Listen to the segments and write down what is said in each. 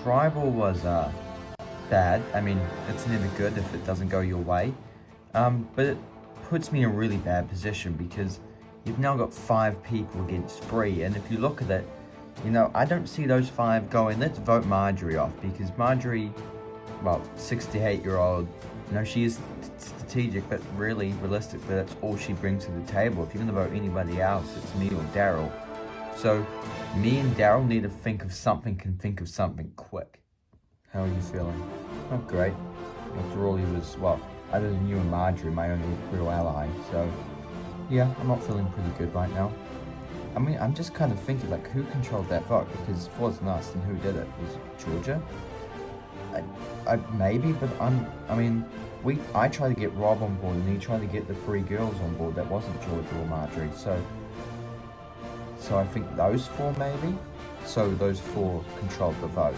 Tribal was bad. I mean, it's never good if it doesn't go your way. But it puts me in a really bad position because you've now got 5 people against 3, and if you look at it, you know, I don't see those 5 going, let's vote Marjorie off, because Marjorie, well, 68-year-old, you know, she is strategic, but really, realistically, that's all she brings to the table. If you're gonna vote anybody else, it's me or Daryl. So, me and Daryl need to think of something quick. How are you feeling? Not great. After all, he was, well, other than you and Marjorie, my only real ally, so yeah, I'm not feeling pretty good right now. I mean, I'm just kind of thinking, like, who controlled that vote? Because if it wasn't us, then who did it? Was it Georgia? Maybe, but I tried to get Rob on board, and he tried to get the 3 girls on board. That wasn't Georgia or Marjorie, so I think those 4 maybe? So those 4 controlled the vote.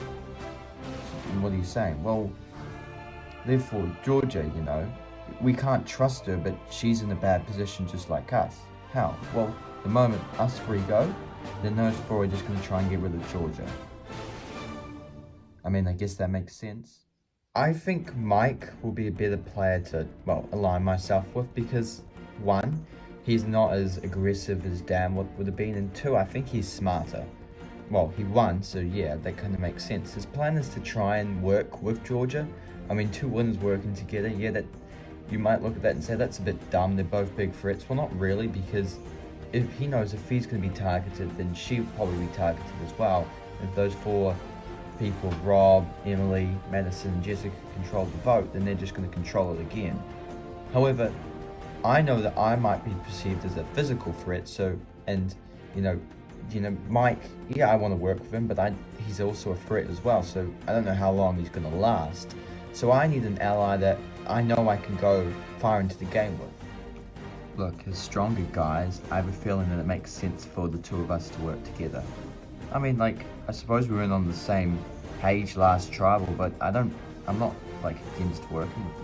And what are you saying? Well, therefore, Georgia, you know, we can't trust her, but she's in a bad position just like us. How? Well, the moment us 3 go, then those 4 are just going to try and get rid of Georgia. I mean, I guess that makes sense. I think Mike will be a better player to, well, align myself with because, 1, he's not as aggressive as Dan would have been, and 2, I think he's smarter. Well, he won, so yeah, that kind of makes sense. His plan is to try and work with Georgia. I mean, 2 winners working together, yeah, that you might look at that and say that's a bit dumb, they're both big threats. Well, not really, because if he knows if he's going to be targeted, then she will probably be targeted as well. If those 4 people, Rob, Emily, Madison, and Jessica, control the vote, then they're just going to control it again. However, I know that I might be perceived as a physical threat, so, and, you know, Mike, yeah, I want to work with him, but he's also a threat as well, so I don't know how long he's going to last. So I need an ally that I know I can go far into the game with. Look, as stronger guys, I have a feeling that it makes sense for the 2 of us to work together. I mean, like, I suppose we weren't on the same page last tribal, but I'm not, like, against working with you.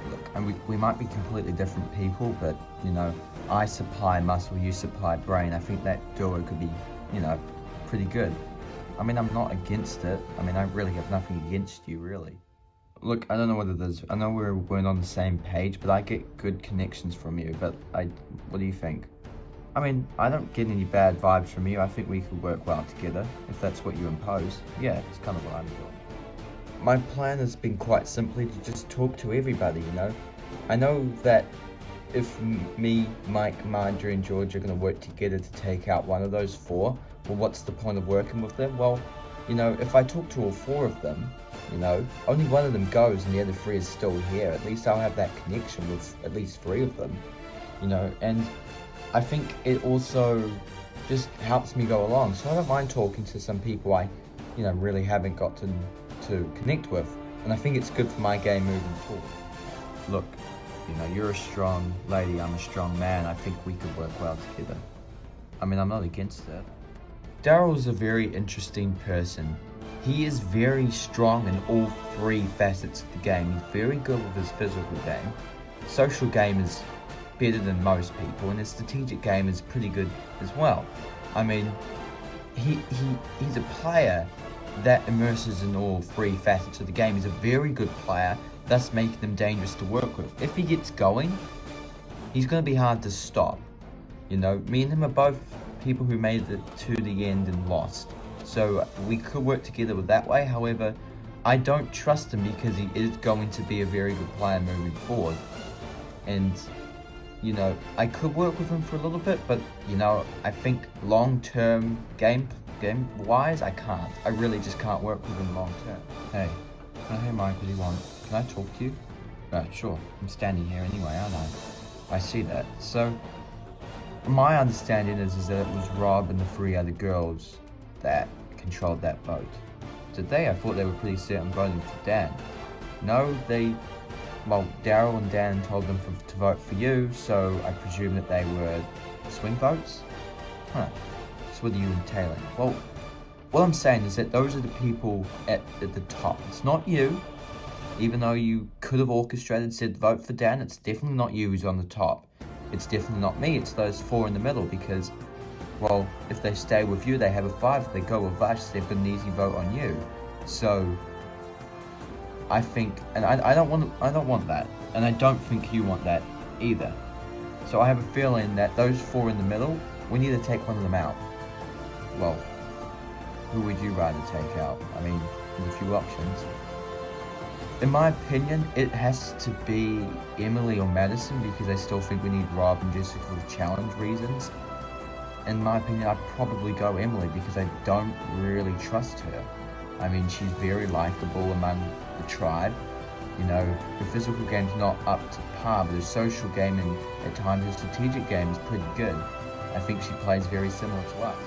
Look, and we might be completely different people, but, you know, I supply muscle, you supply brain. I think that duo could be, you know, pretty good. I mean, I'm not against it. I mean, I really have nothing against you, really. Look, I don't know what it is. I know we weren't on the same page, but I get good connections from you, but what do you think? I mean, I don't get any bad vibes from you. I think we could work well together, if that's what you impose. Yeah, it's kind of what I'm doing. My plan has been quite simply to just talk to everybody, you know? I know that if me, Mike, Marjorie, and George are going to work together to take out one of those 4, well, what's the point of working with them? Well, you know, if I talk to all 4 of them, you know, only one of them goes and the other 3 is still here. At least I'll have that connection with at least 3 of them, you know, and I think it also just helps me go along. So I don't mind talking to some people I, you know, really haven't gotten to connect with. And I think it's good for my game moving forward. Look, you know, you're a strong lady, I'm a strong man. I think we could work well together. I mean, I'm not against it. Daryl's a very interesting person. He is very strong in all 3 facets of the game. He's very good with his physical game. Social game is better than most people, and his strategic game is pretty good as well. I mean, he's a player that immerses in all three facets of the game. He's a very good player, thus making him dangerous to work with. If he gets going, he's going to be hard to stop. You know, me and him are both people who made it to the end and lost. So we could work together with that way. However, I don't trust him because he is going to be a very good player moving forward. And, you know, I could work with him for a little bit, but, you know, I think long-term game-wise, I can't. I really just can't work with him long-term. Hey, Mike, what do you want? Can I talk to you? Sure. I'm standing here anyway, aren't I? I see that. So, my understanding is that it was Rob and the 3 other girls that controlled that vote. Did they? I thought they were pretty set on voting for Dan. No, well, Daryl and Dan told them to vote for you, so I presume that they were swing votes? Huh. So what are you entailing? Well, what I'm saying is that those are the people at the top. It's not you. Even though you could have orchestrated said vote for Dan, it's definitely not you who's on the top. It's definitely not me, it's those 4 in the middle, because, well, if they stay with you, they have a 5. If they go with us, they've got an easy vote on you. So, I think, and I don't want that, and I don't think you want that either. So I have a feeling that those 4 in the middle, we need to take one of them out. Well, who would you rather take out? I mean, there's a few options. In my opinion, it has to be Emily or Madison, because I still think we need Rob and Jessica for challenge reasons. In my opinion, I'd probably go Emily because I don't really trust her. I mean, she's very likable among the tribe. You know, her physical game's not up to par, but her social game and at times her strategic game is pretty good. I think she plays very similar to us.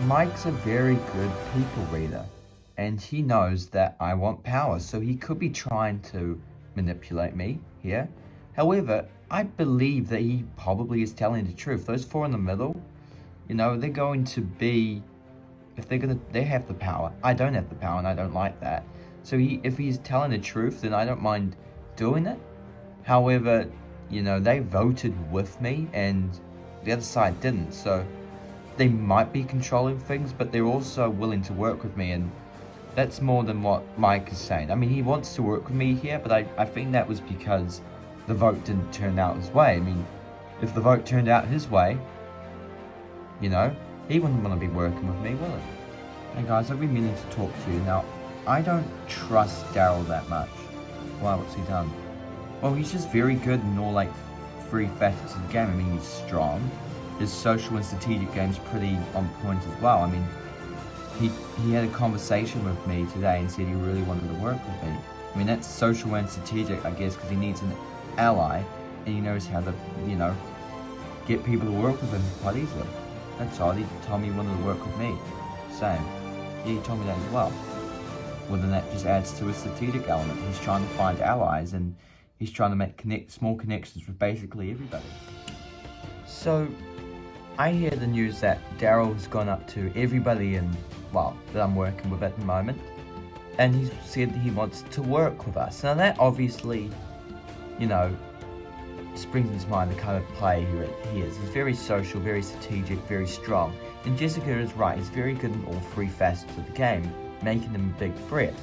Mike's a very good people reader, and he knows that I want power, so he could be trying to manipulate me here. However, I believe that he probably is telling the truth. Those 4 in the middle, you know, they're going to be, they have the power. I don't have the power, and I don't like that. So if he's telling the truth, then I don't mind doing it. However, you know, they voted with me, and the other side didn't. So they might be controlling things, but they're also willing to work with me, and that's more than what Mike is saying. I mean, he wants to work with me here, but I think that was because the vote didn't turn out his way. I mean, if the vote turned out his way, you know, he wouldn't want to be working with me, will he? Hey guys, I've been meaning to talk to you. Now, I don't trust Daryl that much. Why, what's he done? Well, he's just very good in all, like, 3 facets of the game. I mean, he's strong. His social and strategic game's pretty on point as well. I mean, he had a conversation with me today and said he really wanted to work with me. I mean, that's social and strategic, I guess, because he needs an ally, and he knows how to, you know, get people to work with him quite easily. That's odd. He told me he wanted to work with me. Same. Yeah, he told me that as well. Well, then that just adds to his strategic element. He's trying to find allies, and he's trying to make small connections with basically everybody. So, I hear the news that Daryl has gone up to everybody that I'm working with at the moment, and he's said he wants to work with us. Now that obviously, you know, springs into mind the kind of player he is. He's very social, very strategic, very strong. And Jessica is right, he's very good in all 3 facets of the game, making him a big threat.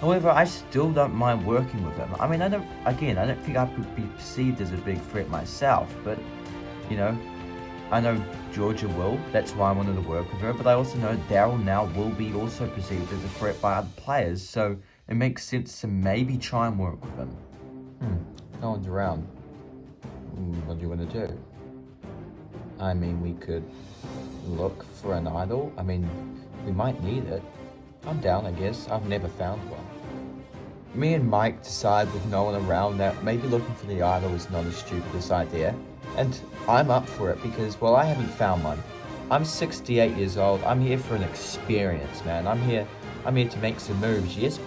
However, I still don't mind working with him. I mean, I don't think I could be perceived as a big threat myself, but, you know, I know Georgia will, that's why I wanted to work with her, but I also know Daryl now will be also perceived as a threat by other players, so it makes sense to maybe try and work with him. No one's around. What do you want to do? I mean, we could look for an idol. I mean, we might need it. I'm down, I guess. I've never found one. Me and Mike decide with no one around that maybe looking for the idol is not as stupid as idea. And I'm up for it because, well, I haven't found one. I'm 68 years old. I'm here for an experience, man. I'm here to make some moves, yes,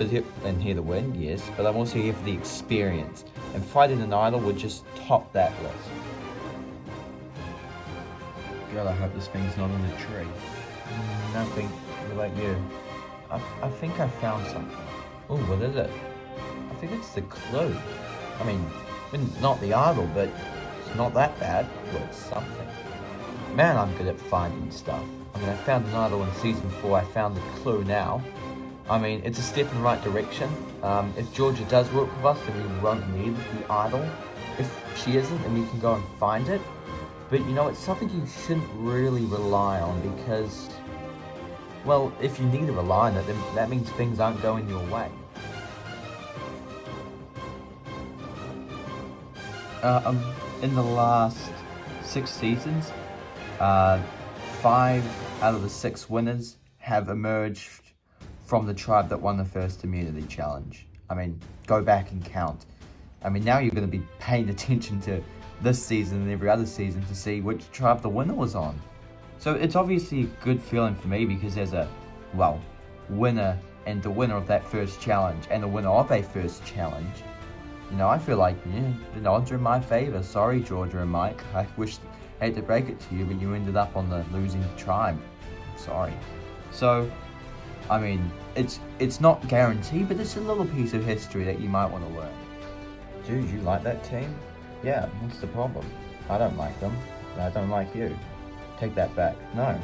and here to win, yes, but I'm also here for the experience. And fighting an idol would just top that list. God, I hope this thing's not in the tree. Nothing. What about you? I think I found something. Oh, what is it? I think it's the clue. I mean, not the idol, but it's not that bad. Well, it's something. Man, I'm good at finding stuff. I mean, I found an idol in Season 4. I found the clue now. I mean, it's a step in the right direction. If Georgia does work with us, then we won't need the idol. If she isn't, then we can go and find it. But you know, it's something you shouldn't really rely on because, well, if you need to rely on it, then that means things aren't going your way. In the last 6 seasons, 5 out of the 6 winners have emerged from the tribe that won the first immunity challenge. I mean, go back and count. I mean, now you're going to be paying attention to this season and every other season to see which tribe the winner was on. So it's obviously a good feeling for me because as a, well, winner and the winner of that first challenge and the winner of a first challenge, you know, I feel like, yeah, the odds are in my favor. Sorry, Georgia and Mike. I hate to break it to you, but you ended up on the losing tribe. Sorry. So, I mean, it's not guaranteed, but it's a little piece of history that you might want to learn. Dude, you like that team? Yeah, what's the problem? I don't like them. I don't like you. Take that back. No.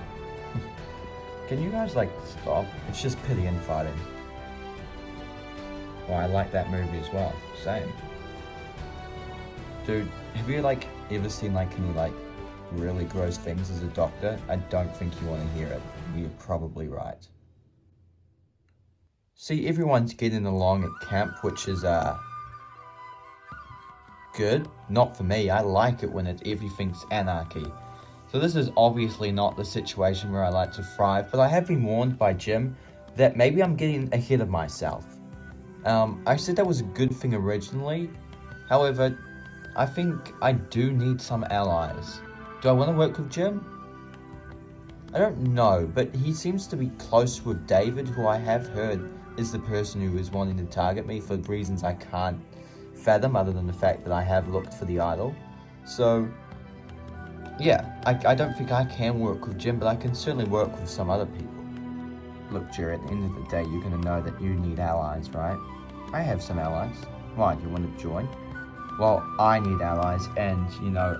Can you guys, like, stop? It's just pity and fighting. Well, I like that movie as well. Same. Dude, have you, like, ever seen, like, any, like, really gross things as a doctor? I don't think you want to hear it. You're probably right. See, everyone's getting along at camp, which is, good. Not for me. I like it when everything's anarchy. So this is obviously not the situation where I like to thrive, but I have been warned by Jim that maybe I'm getting ahead of myself. I said that was a good thing originally. However, I think I do need some allies. Do I want to work with Jim? I don't know, but he seems to be close with David, who I have heard is the person who is wanting to target me for reasons I can't fathom other than the fact that I have looked for the idol. So, yeah, I don't think I can work with Jim, but I can certainly work with some other people. Look, Jerry, at the end of the day, you're going to know that you need allies, right? I have some allies. Why, do you want to join? Well, I need allies, and, you know,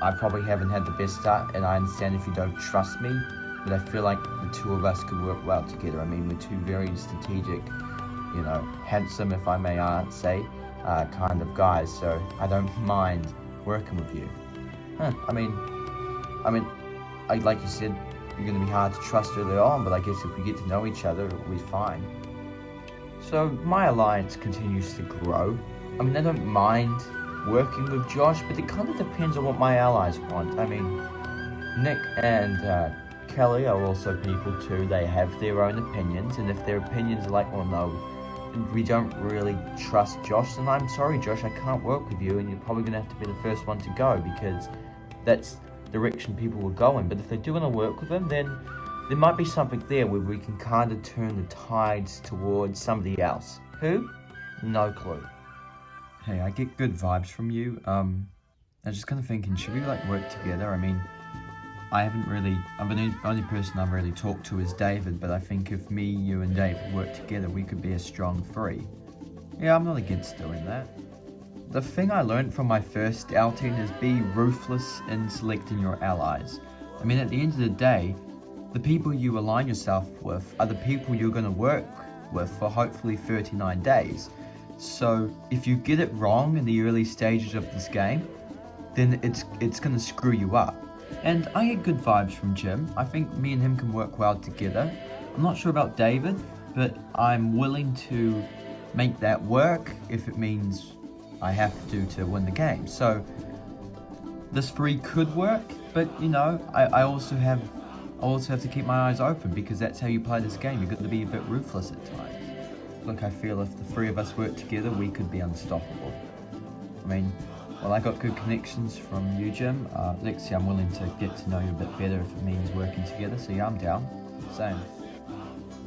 I probably haven't had the best start, and I understand if you don't trust me, but I feel like the two of us could work well together. I mean, we're two very strategic, you know, handsome, if I may say, kind of guys, so I don't mind working with you. I mean, like you said, you're going to be hard to trust early on, but I guess if we get to know each other, it'll be fine. So my alliance continues to grow. I mean, I don't mind working with Josh, but it kind of depends on what my allies want. I mean, Nick and Kelly are also people too. They have their own opinions, and if their opinions are like, well, no, we don't really trust Josh, then I'm sorry, Josh, I can't work with you, and you're probably going to have to be the first one to go, because that's the direction people will go in. But if they do want to work with him, then there might be something there where we can kind of turn the tides towards somebody else. Who? No clue. Hey, I get good vibes from you. I'm just kind of thinking, should we like work together? I mean, the only person I've really talked to is David, but I think if me, you and David work together, we could be a strong 3. Yeah, I'm not against doing that. The thing I learned from my first outing is be ruthless in selecting your allies. I mean, at the end of the day, the people you align yourself with are the people you're going to work with for hopefully 39 days. So if you get it wrong in the early stages of this game, then it's going to screw you up. And I get good vibes from Jim. I think me and him can work well together. I'm not sure about David, but I'm willing to make that work if it means I have to win the game. So this 3 could work, but you know, I also have to keep my eyes open, because that's how you play this game. You've got to be a bit ruthless at times. Look, I feel if the 3 of us work together, we could be unstoppable. I mean, well, I got good connections from you, Jim. Lexi, I'm willing to get to know you a bit better if it means working together, so yeah, I'm down. Same.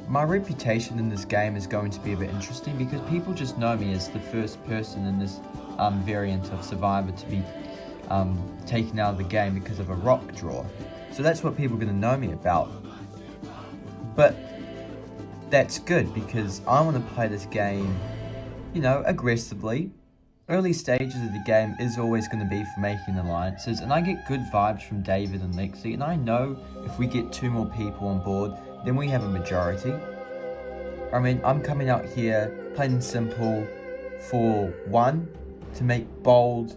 My reputation in this game is going to be a bit interesting, because people just know me as the first person in this variant of Survivor to be taken out of the game because of a rock draw. So that's what people are going to know me about. But that's good, because I want to play this game, you know, aggressively. Early stages of the game is always going to be for making alliances, and I get good vibes from David and Lexi, and I know if we get 2 more people on board, then we have a majority. I mean, I'm coming out here, plain and simple, for one, to make bold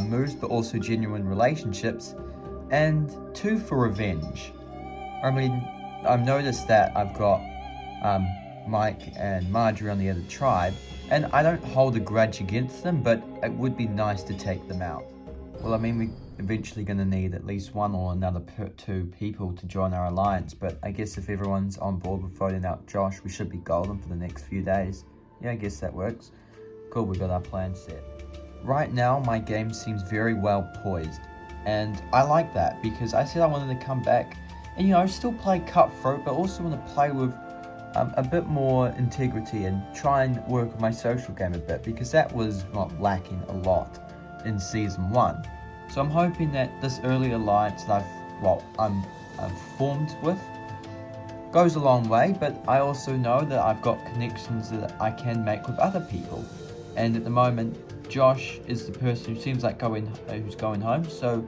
moves, but also genuine relationships, and two, for revenge. I mean, I've noticed that I've got Mike and Marjorie on the other tribe, and I don't hold a grudge against them, but it would be nice to take them out. Well, I mean, we're eventually going to need at least one or another two people to join our alliance, but I guess if everyone's on board with voting out Josh, we should be golden for the next few days. Yeah, I guess that works. Cool, we got our plan set. Right now, my game seems very well poised, and I like that because I said I wanted to come back and, you know, still play cutthroat, but also want to play with a bit more integrity and try and work with my social game a bit, because that was not lacking a lot in season 1. So I'm hoping that this early alliance that I've formed with goes a long way, but I also know that I've got connections that I can make with other people. And at the moment, Josh is the person who seems like who's going home, so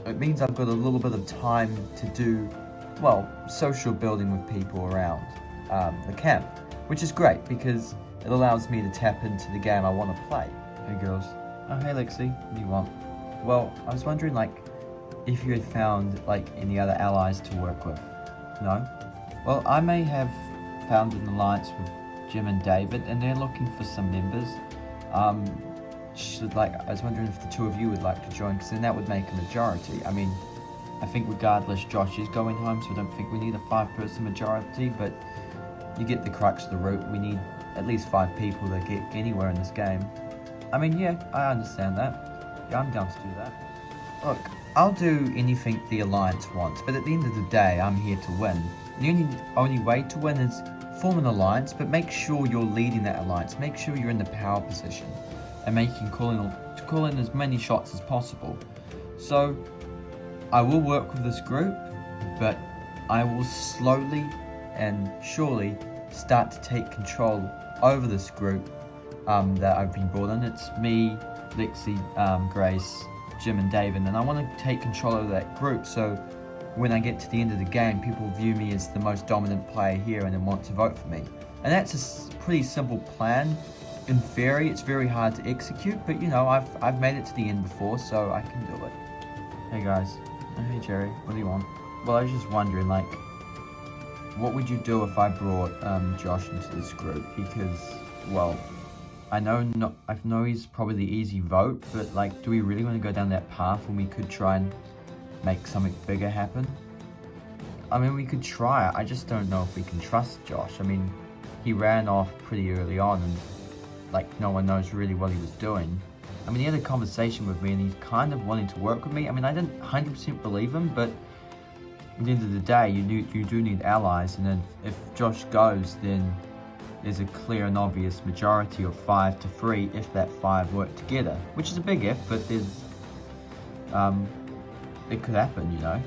it means I've got a little bit of time to do, well, social building with people around the camp, which is great because it allows me to tap into the game I want to play. Hey girls. Oh, hey Lexi, what do you want? Well, I was wondering, like, if you had found, like, any other allies to work with. No? Well, I may have found an alliance with Jim and David, and they're looking for some members. I was wondering if the two of you would like to join, because then that would make a majority. I mean, I think regardless, Josh is going home, so I don't think we need a 5-person majority, but you get the crux of the route. We need at least 5 people to get anywhere in this game. I mean, yeah, I understand that. Yeah, I'm down to do that. Look, I'll do anything the Alliance wants, but at the end of the day, I'm here to win. The only way to win is form an alliance, but make sure you're leading that alliance. Make sure you're in the power position and call in as many shots as possible. So, I will work with this group, but I will slowly and surely start to take control over this group that I've been brought in. It's me, Lexi, Grace, Jim and David, and I want to take control over that group, so when I get to the end of the game, people view me as the most dominant player here and then want to vote for me. And that's a pretty simple plan. In theory, it's very hard to execute, but you know, I've made it to the end before, so I can do it. Hey guys. Oh, hey Jerry, what do you want? Well, I was just wondering, like, what would you do if I brought Josh into this group? Because, well, I know he's probably the easy vote, but like, do we really want to go down that path when we could try and make something bigger happen? I mean, we could try. I just don't know if we can trust Josh. I mean, he ran off pretty early on and like no one knows really what he was doing. I mean, he had a conversation with me and he's kind of wanting to work with me. I mean, I didn't 100% believe him, but at the end of the day, you do need allies, and then if Josh goes, then there's a clear and obvious majority of 5-3 if that 5 work together, which is a big if, but there's it could happen, you know.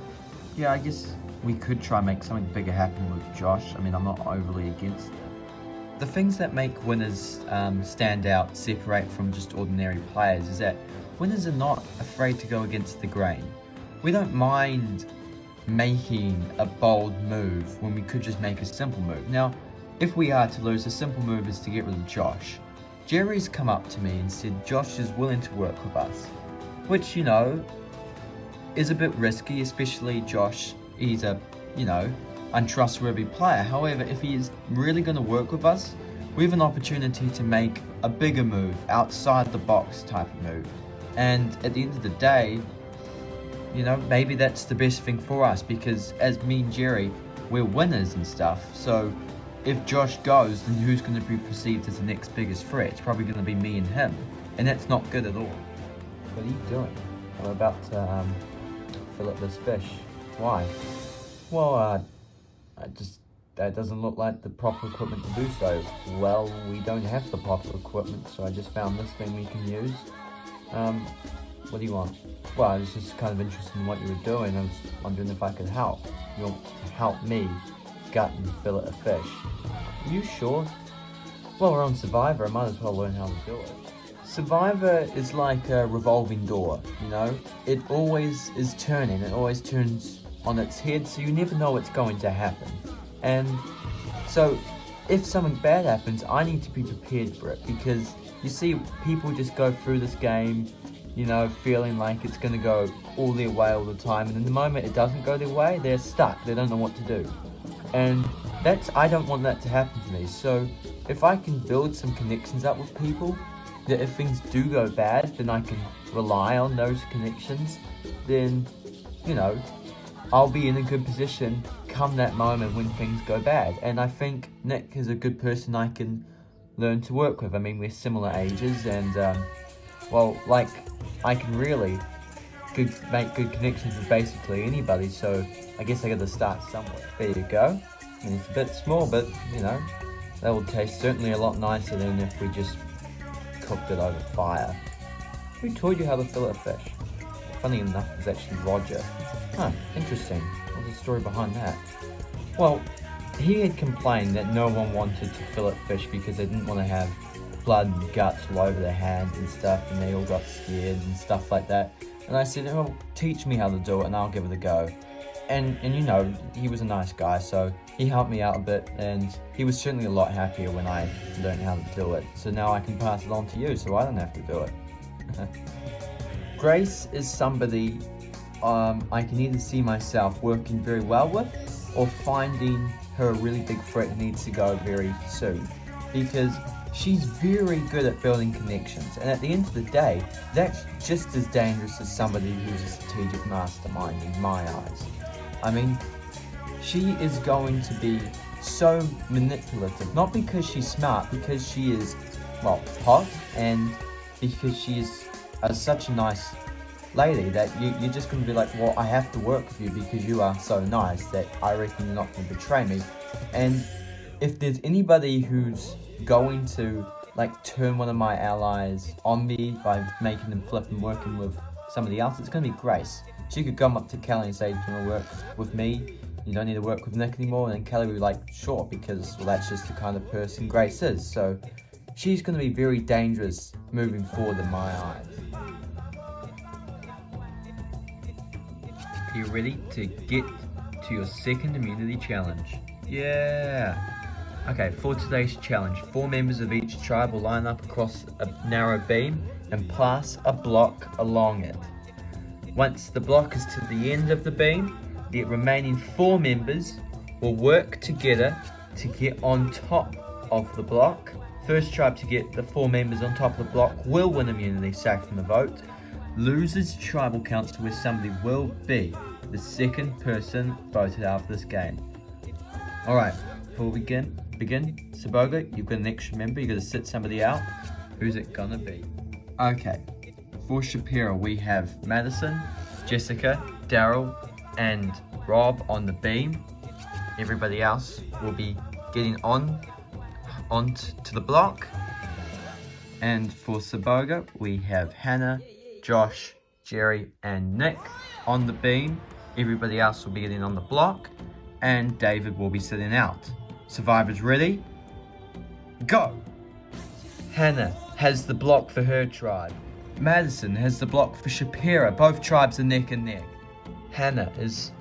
Yeah, I guess we could try and make something bigger happen with Josh. I mean, I'm not overly against it. The things that make winners stand out, separate from just ordinary players, is that winners are not afraid to go against the grain. We don't mind making a bold move when we could just make a simple move. Now, if we are to lose, a simple move is to get rid of Josh. Jerry's come up to me and said Josh is willing to work with us, which, you know, is a bit risky, especially Josh. He's a, you know, untrustworthy player. However, if he is really going to work with us, we have an opportunity to make a bigger move, outside the box type of move. And at the end of the day, you know, maybe that's the best thing for us, because as me and Jerry, we're winners and stuff. So if Josh goes, then who's going to be perceived as the next biggest threat? It's probably going to be me and him, and that's not good at all. What are you doing? I'm about to fill up this fish. Why? Well, that doesn't look like the proper equipment to do so. Well, we don't have the proper equipment, so I just found this thing we can use. What do you want? Well, I was just kind of interested in what you were doing. I was wondering if I could help. You want to help me gut and fillet a fish? Are you sure? Well, we're on Survivor, I might as well learn how to do it. Survivor is like a revolving door, you know? It always is turning, it always turns on its head, so you never know what's going to happen. And so, if something bad happens, I need to be prepared for it, because you see, people just go through this game, you know, feeling like it's going to go all their way all the time, and in the moment it doesn't go their way, they're stuck, they don't know what to do. And I don't want that to happen to me. So if I can build some connections up with people, that if things do go bad, then I can rely on those connections, then, you know, I'll be in a good position come that moment when things go bad. And I think Nick is a good person I can learn to work with. I mean, we're similar ages, and well, like, I can really make good connections with basically anybody, so I guess I gotta start somewhere. There you go. And it's a bit small, but, you know, that will taste certainly a lot nicer than if we just cooked it over fire. Who taught you how to fillet fish? Funny enough, it was actually Roger. Huh, interesting. What's the story behind that? Well, he had complained that no one wanted to fillet fish because they didn't want to have blood and guts all over their hands and stuff, and they all got scared and stuff like that. And I said, oh, teach me how to do it and I'll give it a go. And you know, he was a nice guy, so he helped me out a bit, and he was certainly a lot happier when I learned how to do it. So now I can pass it on to you, so I don't have to do it. Grace is somebody I can either see myself working very well with, or finding her a really big threat that needs to go very soon. Because she's very good at building connections, and at the end of the day, that's just as dangerous as somebody who's a strategic mastermind in my eyes. I mean, she is going to be so manipulative, not because she's smart, because she is, well, hot, and because she is such a nice lady that you're just going to be like, well, I have to work with you because you are so nice that I reckon you're not going to betray me. And if there's anybody who's going to like turn one of my allies on me by making them flip and working with somebody else, it's going to be Grace. She could come up to Kelly and say, do you want to work with me? You don't need to work with Nick anymore. And then Kelly would be like, sure, because, well, that's just the kind of person Grace is. So she's going to be very dangerous moving forward in my eyes. Are you ready to get to your second immunity challenge? Yeah! Okay, for today's challenge, 4 members of each tribe will line up across a narrow beam and pass a block along it. Once the block is to the end of the beam, the remaining 4 members will work together to get on top of the block. First tribe to get the 4 members on top of the block will win immunity, sacked from the vote. Losers tribal counts to where somebody will be the second person voted out of this game. Alright, before we begin, Saboga, you've got an extra member, you've got to sit somebody out. Who's it gonna be? Okay, for Shapiro we have Madison, Jessica, Daryl, and Rob on the beam. Everybody else will be getting onto the block. And for Saboga, we have Hannah, Josh, Jerry, and Nick on the beam. Everybody else will be getting on the block, and David will be sitting out. Survivors ready? Go! Hannah has the block for her tribe. Madison has the block for Shapira. Both tribes are neck and neck. Hannah is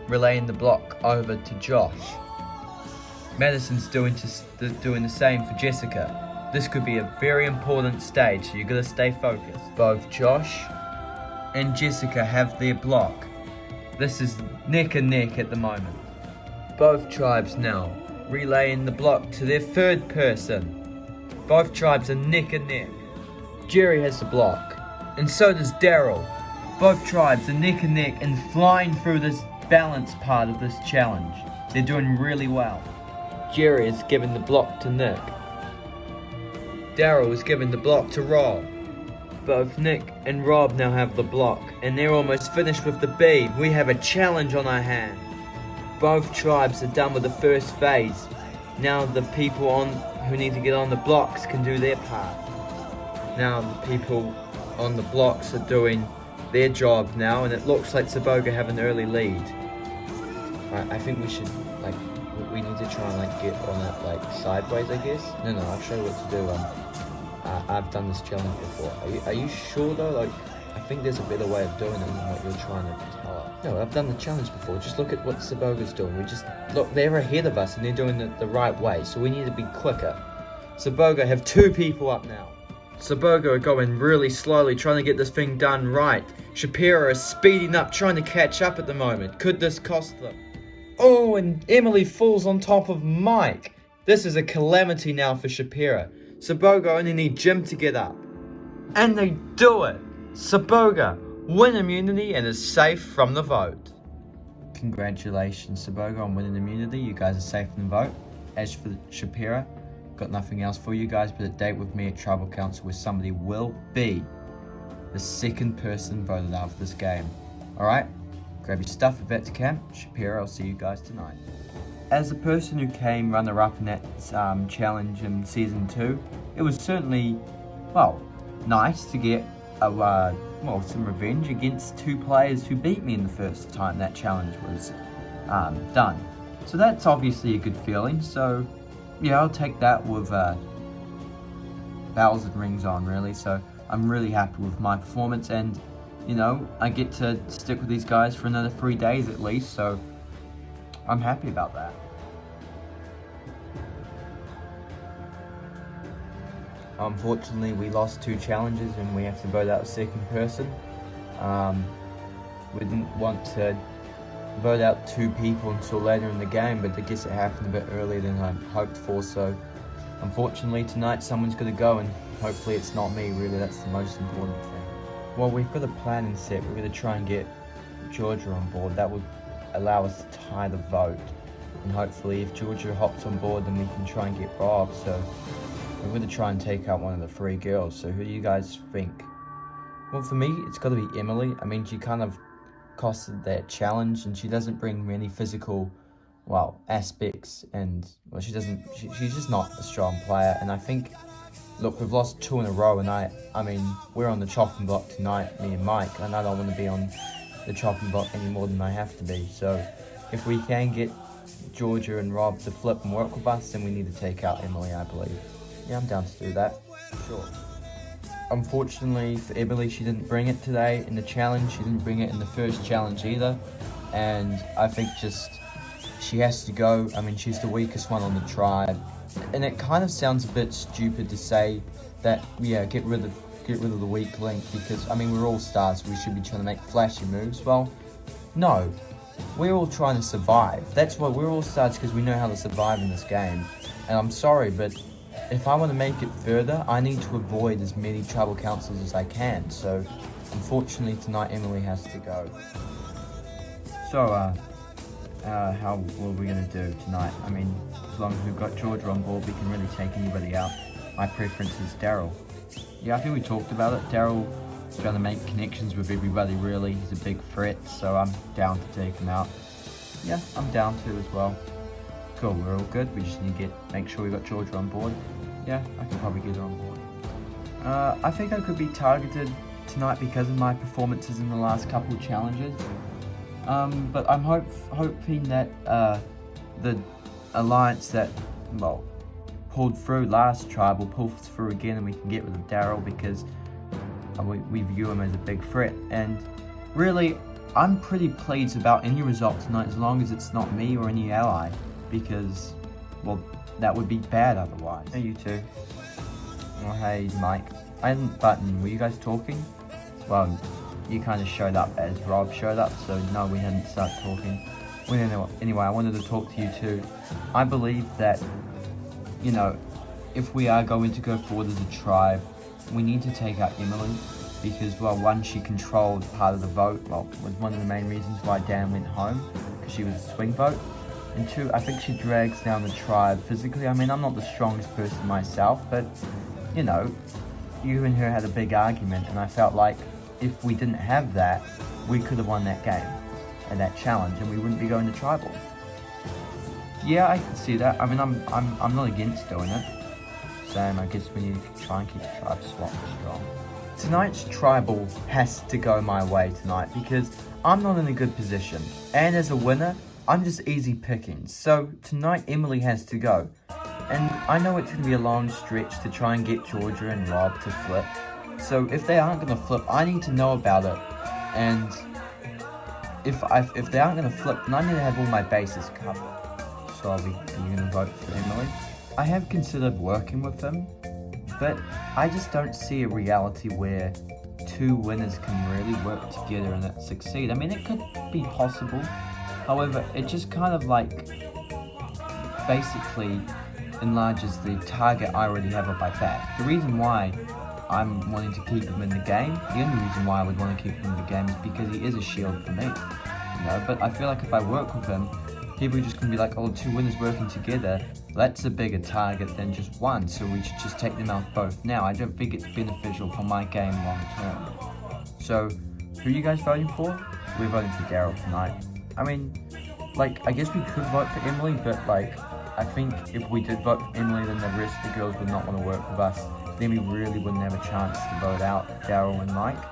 relaying the block over to Josh. Madison's doing the same for Jessica. This could be a very important stage, so you gotta stay focused. Both Josh and Jessica have their block. This is neck and neck at the moment. Both tribes now relaying the block to their third person. Both tribes are neck and neck. Jerry has the block, and so does Daryl. Both tribes are neck and neck and flying through this balance part of this challenge. They're doing really well. Jerry is giving the block to Nick. Daryl is giving the block to Rob. Both Nick and Rob now have the block, and they're almost finished with the beam. We have a challenge on our hand. Both tribes are done with the first phase. Now the people who need to get on the blocks can do their part. Now the people on the blocks are doing their job now, and it looks like Saboga have an early lead. I think we should, we need to try and get on it sideways, I guess. No, I'll show you what to do. I've done this challenge before. Are you sure though? I think there's a better way of doing it than what you're trying to tell us. No, I've done the challenge before. Just look at what Saboga's doing. Look, they're ahead of us and they're doing it the right way, so we need to be quicker. Saboga have 2 people up now. Saboga are going really slowly, trying to get this thing done right. Shapiro is speeding up, trying to catch up at the moment. Could this cost them? Oh, and Emily falls on top of Mike. This is a calamity now for Shapiro. Saboga only need Jim to get up. And they do it! Saboga win immunity and is safe from the vote. Congratulations, Saboga, on winning immunity. You guys are safe from the vote. As for Shapiro, got nothing else for you guys but a date with me at Tribal Council where somebody will be the 2nd person voted out of this game. Alright? Grab your stuff at Vet Camp. Shapiro, I'll see you guys tonight. As a person who came runner-up in that challenge in Season 2, it was certainly, well, nice to get some revenge against 2 players who beat me in the first time that challenge was done. So that's obviously a good feeling, so yeah, I'll take that with bells and rings on, really. So I'm really happy with my performance, and you know, I get to stick with these guys for another 3 days at least, so I'm happy about that. Unfortunately, we lost 2 challenges and we have to vote out a 2nd person. We didn't want to vote out 2 people until later in the game, but I guess it happened a bit earlier than I hoped for, so unfortunately tonight someone's going to go, and hopefully it's not me. Really, that's the most important thing. Well, we've got a plan in set. We're going to try and get Georgia on board. That would allow us to tie the vote, and hopefully if Georgia hops on board then we can try and get Rob. So we're going to try and take out one of the 3 girls. So who do you guys think? Well, for me, it's got to be Emily. I mean, she kind of costed that challenge, and she doesn't bring many physical, well, aspects, and well, she's just not a strong player. And I think, look, we've lost 2 in a row, and I mean, we're on the chopping block tonight, me and Mike, and I don't want to be on the chopping block any more than I have to be. So if we can get Georgia and Rob to flip and work with us, then we need to take out Emily, I believe. Yeah, I'm down to do that. Sure. Unfortunately for Emily, she didn't bring it today in the challenge. She didn't bring it in the first challenge either. And I think just she has to go. I mean, she's the weakest one on the tribe. And it kind of sounds a bit stupid to say that, yeah, get rid of the weak link, because, I mean, we're all stars. We should be trying to make flashy moves. Well, no. We're all trying to survive. That's why we're all stars, because we know how to survive in this game. And I'm sorry, but if I want to make it further, I need to avoid as many tribal councils as I can. So, unfortunately, tonight Emily has to go. So, how what are we going to do tonight? I mean, as long as we've got Georgia on board, we can really take anybody out. My preference is Daryl. Yeah, I think we talked about it. Daryl is going to make connections with everybody, really. He's a big threat, so I'm down to take him out. Yeah, I'm down to as well. Cool, we're all good. We just need to make sure we got Georgia on board. Yeah, I can probably get her on board. I think I could be targeted tonight because of my performances in the last couple of challenges. But I'm hoping that the alliance that, well, pulled through last tribe will pull through again, and we can get rid of Daryl, because we view him as a big threat. And really, I'm pretty pleased about any result tonight, as long as it's not me or any ally, because, well, that would be bad otherwise. Hey, you two. Oh, hey, Mike. I didn't button. Were you guys talking? Well, you kind of showed up as Rob showed up, so no, we hadn't started talking. Well, anyway, I wanted to talk to you too. I believe that, you know, if we are going to go forward as a tribe, we need to take out Emily, because, well, one, she controlled part of the vote, well, was one of the main reasons why Dan went home, because she was a swing vote. And 2, I think she drags down the tribe physically. I mean, I'm not the strongest person myself, but, you know, you and her had a big argument, and I felt like if we didn't have that, we could have won that game and that challenge, and we wouldn't be going to tribal. Yeah, I can see that. I mean, I'm not against doing it. Same, I guess we need to try and keep the tribe swap strong. Tonight's tribal has to go my way tonight, because I'm not in a good position, and as a winner, I'm just easy pickings. So tonight Emily has to go. And I know it's going to be a long stretch to try and get Georgia and Rob to flip. So if they aren't going to flip, I need to know about it. And if they aren't going to flip, then I need to have all my bases covered. So are you going to vote for Emily? I have considered working with them, but I just don't see a reality where two winners can really work together and it succeed. I mean, it could be possible. However, it just kind of like basically enlarges the target I already have on my back. The reason why I'm wanting to keep him in the game, the only reason why I would want to keep him in the game is because he is a shield for me. You know, but I feel like if I work with him, people are just going to be like, oh, two winners working together, that's a bigger target than just one, so we should just take them out both now. I don't think it's beneficial for my game long term. So, who are you guys voting for? We're voting for Daryl tonight. I mean, like, I guess we could vote for Emily, but like, I think if we did vote for Emily, then the rest of the girls would not want to work with us. Then we really wouldn't have a chance to vote out Daryl and Mike.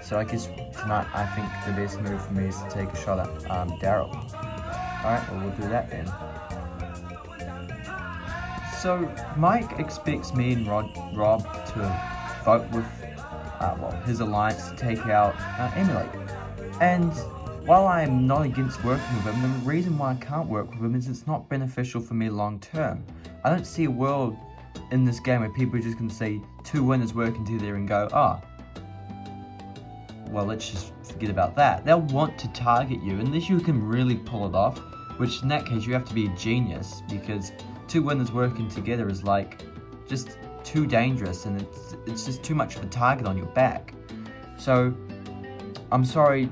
So I guess tonight, I think the best move for me is to take a shot at Daryl. Alright, well, we'll do that then. So, Mike expects me and Rob to vote with his alliance to take out Emily. And while I am not against working with him, the reason why I can't work with him is it's not beneficial for me long term. I don't see a world in this game where people are just going to see two winners working together and go, well, let's just forget about that. They'll want to target you unless you can really pull it off, which in that case you have to be a genius, because two winners working together is like just too dangerous, and it's just too much of a target on your back. So I'm sorry,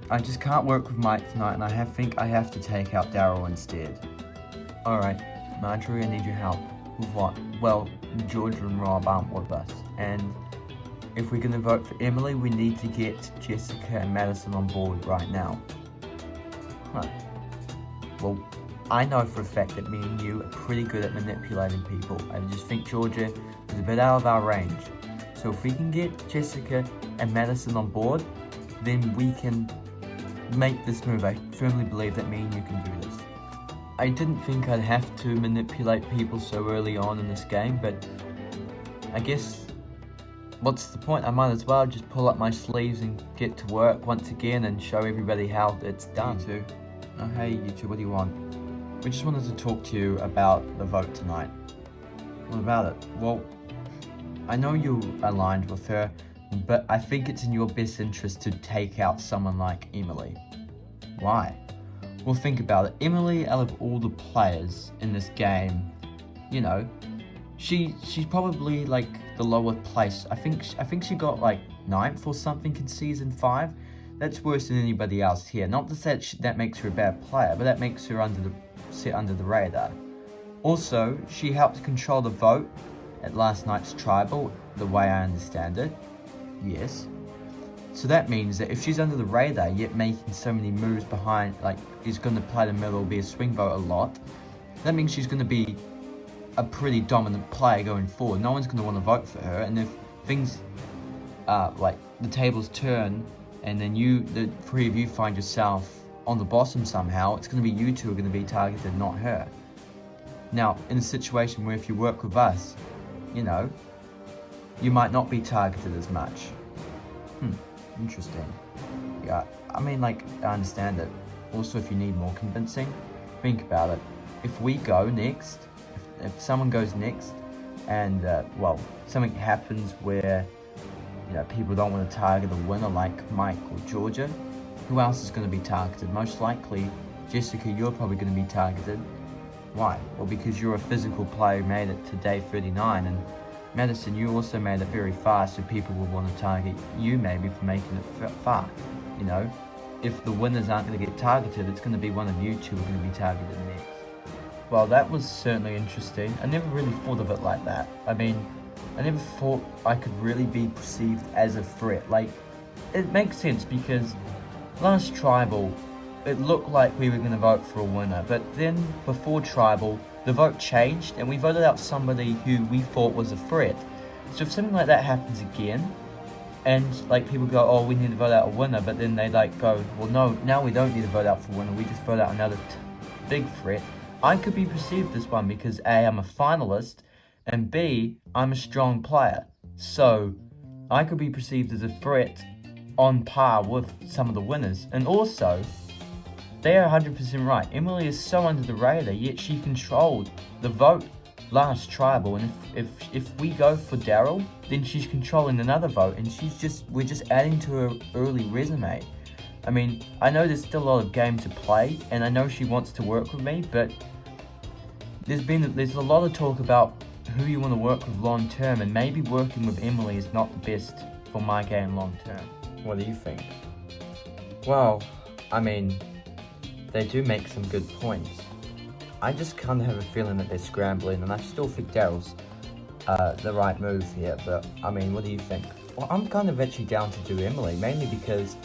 I just can't work with Mike tonight, and I think I have to take out Daryl instead. Alright, Marjorie, I need your help. With what? Well, Georgia and Rob aren't with us, and if we're going to vote for Emily, we need to get Jessica and Madison on board right now. Huh. Well, I know for a fact that me and you are pretty good at manipulating people. I just think Georgia is a bit out of our range. So if we can get Jessica and Madison on board, then we can make this move. I firmly believe that me and you can do this. I didn't think I'd have to manipulate people so early on in this game, but I guess what's the point? I might as well just pull up my sleeves and get to work once again and show everybody how it's done. You two. Oh, hey, you two, what do you want? We just wanted to talk to you about the vote tonight. What about it? Well, I know you're aligned with her, but I think it's in your best interest to take out someone like Emily. Why? Well, think about it. Emily, out of all the players in this game, you know, she's probably like the lowest place. I think she got like 9th or something in season 5. That's worse than anybody else here. Not that makes her a bad player, but that makes her sit under the radar. Also, she helped control the vote at last night's tribal, the way I understand it. Yes. So that means that if she's under the radar, yet making so many moves behind, like is going to play the middle, be a swing vote a lot, that means she's going to be a pretty dominant player going forward. No one's going to want to vote for her, and if things like the tables turn, and then the three of you find yourself on the bottom somehow, it's going to be you two who are going to be targeted, not her. Now, in a situation where if you work with us, you know, you might not be targeted as much. Interesting. Yeah, I mean, like, I understand it. Also, if you need more convincing, think about it. If we go next, if someone goes next, and, well, something happens where, you know, people don't want to target a winner like Mike or Georgia, who else is going to be targeted? Most likely, Jessica, you're probably going to be targeted. Why? Well, because you're a physical player who made it to day 39, and Madison, you also made it very far, so people will want to target you maybe for making it far. You know, if the winners aren't going to get targeted, it's going to be one of you two who are going to be targeted next. Well, that was certainly interesting. I never really thought of it like that. I mean, I never thought I could really be perceived as a threat. Like, it makes sense because last tribal, it looked like we were going to vote for a winner, but then before tribal, the vote changed and we voted out somebody who we thought was a threat. So if something like that happens again, and like people go, oh, we need to vote out a winner, but then they like go, well, no, now we don't need to vote out for a winner, we just vote out another big threat. I could be perceived this one because A, I'm a finalist, and B, I'm a strong player. So I could be perceived as a threat on par with some of the winners. And also, they are 100% right. Emily is so under the radar, yet she controlled the vote last tribal. And if we go for Daryl, then she's controlling another vote, and we're just adding to her early resume. I mean, I know there's still a lot of game to play, and I know she wants to work with me, but there's a lot of talk about who you want to work with long term, and maybe working with Emily is not the best for my game long term. What do you think? Well, I mean, they do make some good points. I just kind of have a feeling that they're scrambling, and I still think Daryl's the right move here, but I mean, what do you think? Well, I'm kind of actually down to do Emily, mainly because,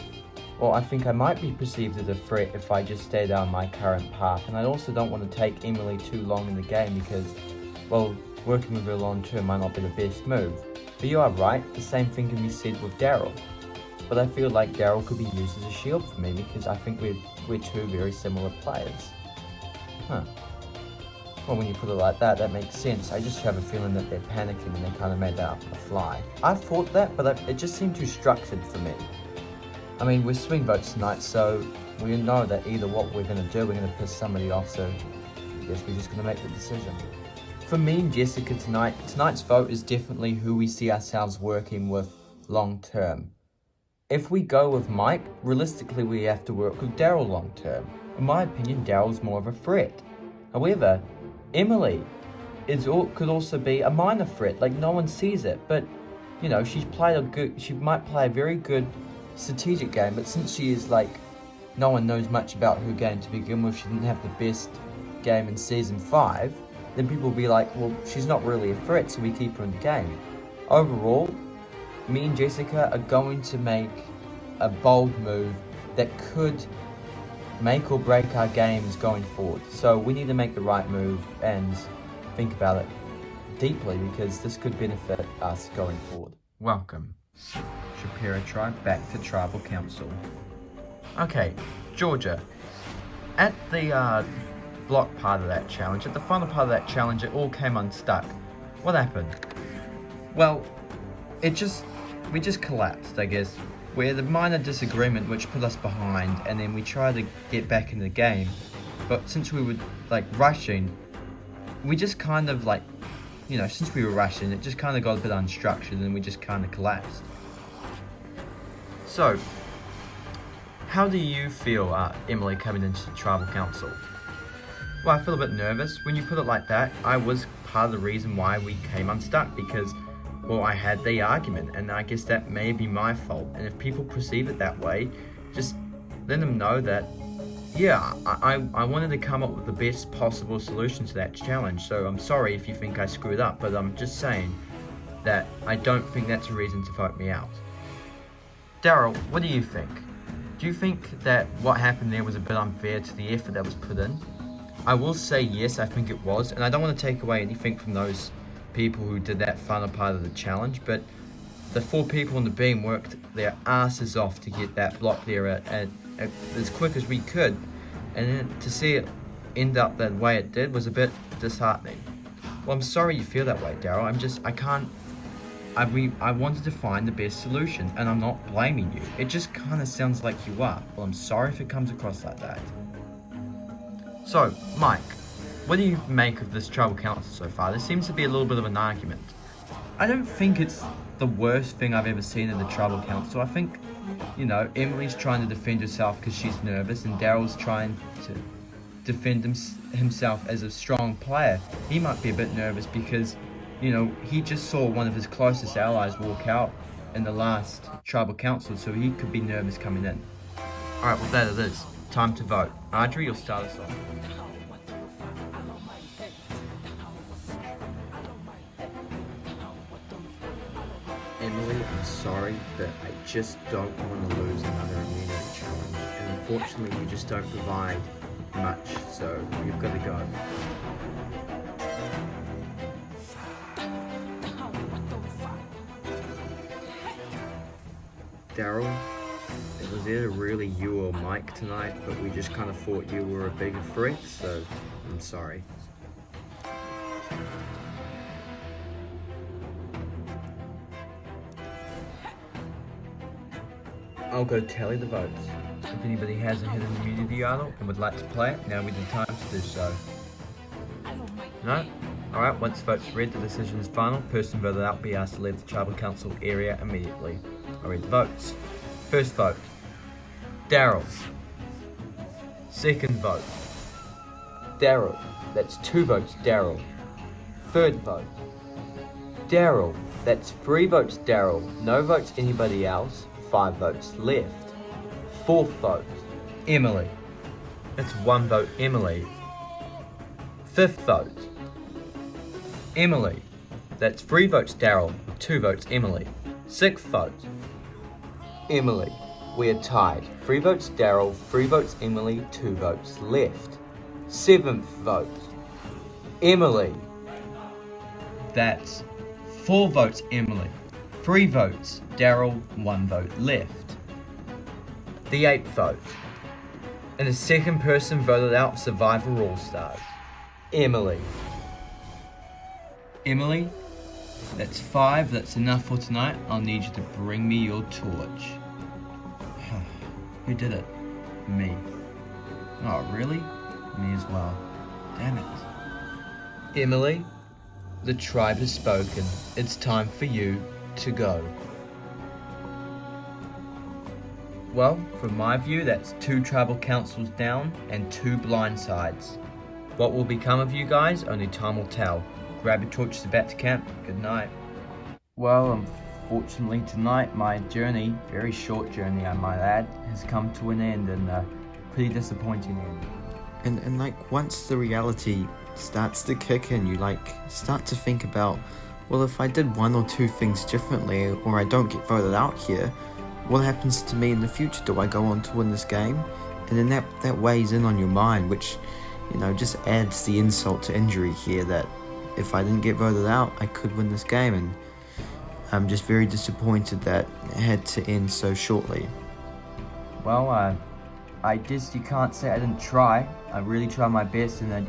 well, I think I might be perceived as a threat if I just stay down my current path, and I also don't want to take Emily too long in the game because, well, working with her long term might not be the best move. But you are right, the same thing can be said with Daryl. But I feel like Daryl could be used as a shield for me because I think we're two very similar players. Huh. Well, when you put it like that, that makes sense. I just have a feeling that they're panicking and they kind of made that up on the fly. I thought that, but it just seemed too structured for me. I mean, we're swing votes tonight, so we know that either what we're going to do, we're going to piss somebody off, so I guess we're just going to make the decision. For me and Jessica tonight's vote is definitely who we see ourselves working with long term. If we go with Mike, realistically we have to work with Daryl long term. In my opinion, Daryl's more of a threat. However, Emily could also be a minor threat, like no one sees it, but you know, she might play a very good strategic game, but since she is like, no one knows much about her game to begin with, she didn't have the best game in season 5, then people will be like, well, she's not really a threat, so we keep her in the game. Overall, me and Jessica are going to make a bold move that could make or break our games going forward. So we need to make the right move and think about it deeply because this could benefit us going forward. Welcome, Shapiro Tribe, back to Tribal Council. Okay, Georgia, at the block part of that challenge, at the final part of that challenge, it all came unstuck. What happened? Well, we just collapsed, I guess. We had a minor disagreement which put us behind, and then we tried to get back in the game. But since we were like rushing, we just kind of like, you know, since we were rushing, it just kind of got a bit unstructured and we just kind of collapsed. So, how do you feel, Emily, coming into the Tribal Council? Well, I feel a bit nervous. When you put it like that, I was part of the reason why we came unstuck because, well, I had the argument, and I guess that may be my fault. And if people perceive it that way, just let them know that, yeah, I wanted to come up with the best possible solution to that challenge. So I'm sorry if you think I screwed up, but I'm just saying that I don't think that's a reason to vote me out. Daryl, what do you think? Do you think that what happened there was a bit unfair to the effort that was put in? I will say yes, I think it was, and I don't want to take away anything from those people who did that final part of the challenge, but the 4 people on the beam worked their asses off to get that block there at as quick as we could, and then to see it end up that way it did was a bit disheartening. Well, I'm sorry you feel that way, Daryl. I wanted to find the best solution, and I'm not blaming you. It just kind of sounds like you are. Well, I'm sorry if it comes across like that. So, Mike, what do you make of this Tribal Council so far? There seems to be a little bit of an argument. I don't think it's the worst thing I've ever seen in the Tribal Council. I think, you know, Emily's trying to defend herself because she's nervous, and Daryl's trying to defend himself as a strong player. He might be a bit nervous because, you know, he just saw one of his closest allies walk out in the last Tribal Council, so he could be nervous coming in. Alright, well, that it is. Time to vote. Audrey, you'll start us off. Emily, I'm sorry, but I just don't want to lose another immunity challenge. And unfortunately, you just don't provide much, so you've got to go. Daryl, it was either really you or Mike tonight, but we just kind of thought you were a bigger threat, so I'm sorry. I'll go tally the votes. If anybody hasn't hit an immunity idol and would like to play it, now would be the time to do so. No? Alright, once the vote's read, the decision is final. Person voted out will be asked to leave the tribal council area immediately. I'll read the votes. First vote, Daryl. Second vote, Daryl. That's 2 votes, Daryl. Third vote, Daryl. That's 3 votes, Daryl. No votes anybody else. 5 votes left. Fourth vote, Emily. That's 1 vote, Emily. Fifth vote, Emily. That's 3 votes, Daryl. 2 votes, Emily. Sixth vote, Emily. We are tied. 3 votes, Daryl. 3 votes, Emily. 2 votes left. Seventh vote, Emily. That's 4 votes, Emily. 3 votes, Daryl. 1 vote left. The 8th vote. And the second person voted out Survivor All-Stars, Emily. Emily, that's 5. That's enough for tonight. I'll need you to bring me your torch. Who did it? Me. Oh, really? Me as well. Damn it. Emily, the tribe has spoken. It's time for you to go. Well, from my view, that's 2 tribal councils down and 2 blindsides. What will become of you guys? Only time will tell. Grab your torches back to camp. Good night. Well, unfortunately tonight, my journey, very short journey I might add, has come to an end, and a pretty disappointing end. And like once the reality starts to kick in, you like start to think about, well, if I did 1 or 2 things differently, or I don't get voted out here, what happens to me in the future? Do I go on to win this game? And then that weighs in on your mind, which, you know, just adds the insult to injury here, that if I didn't get voted out, I could win this game, and I'm just very disappointed that it had to end so shortly. Well, I guess you can't say I didn't try. I really tried my best, and I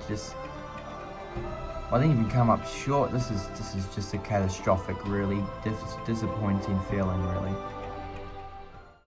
didn't even come up short. This is just a catastrophic, really disappointing feeling, really.